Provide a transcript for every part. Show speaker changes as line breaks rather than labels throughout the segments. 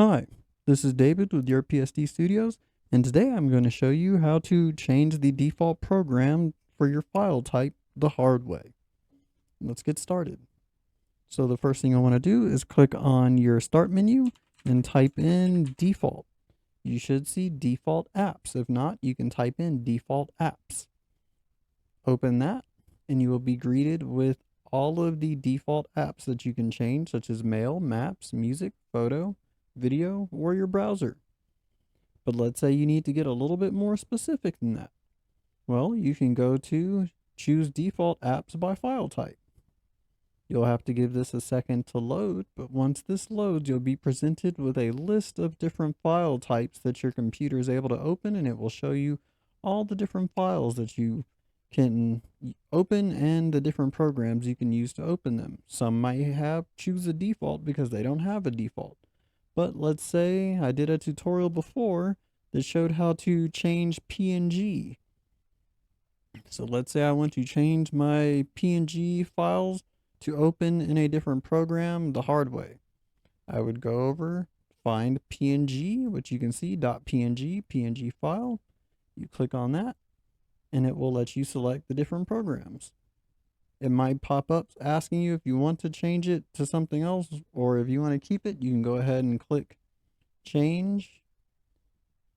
Hi, this is David with YourPST Studios, and today I'm going to show you how to change the default program for your file type the hard way. Let's get started. So the first thing I want to do is click on your start menu and type in default. You should see default apps. If not, you can type in default apps. Open that and you will be greeted with all of the default apps that you can change, such as mail, maps, music, photo, video, or your browser. But let's say you need to get a little bit more specific than that. Well, you can go to choose default apps by file type. You'll have to give this a second to load, but once this loads, you'll be presented with a list of different file types that your computer is able to open, and it will show you all the different files that you can open and the different programs you can use to open them. Some might have choose a default because they don't have a default. But let's say I did a tutorial before that showed how to change PNG. So let's say I want to change my PNG files to open in a different program the hard way. I would go over, find PNG, which you can see .png file. You click on that and it will let you select the different programs. It might pop up asking you if you want to change it to something else, or if you want to keep it, you can go ahead and click change.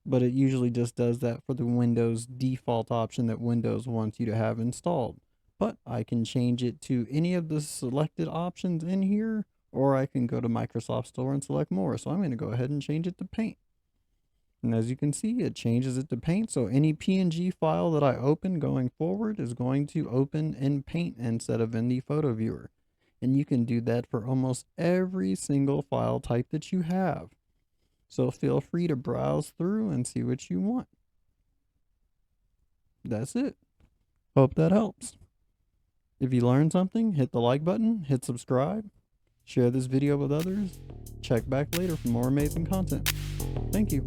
But it usually just does that for the Windows default option that Windows wants you to have installed. But I can change it to any of the selected options in here, or I can go to Microsoft Store and select more. So I'm going to go ahead and change it to Paint. And as you can see, it changes it to Paint. So any PNG file that I open going forward is going to open in Paint instead of in the photo viewer. And you can do that for almost every single file type that you have. So feel free to browse through and see what you want. That's it. Hope that helps. If you learned something, hit the like button, hit subscribe, share this video with others. Check back later for more amazing content. Thank you.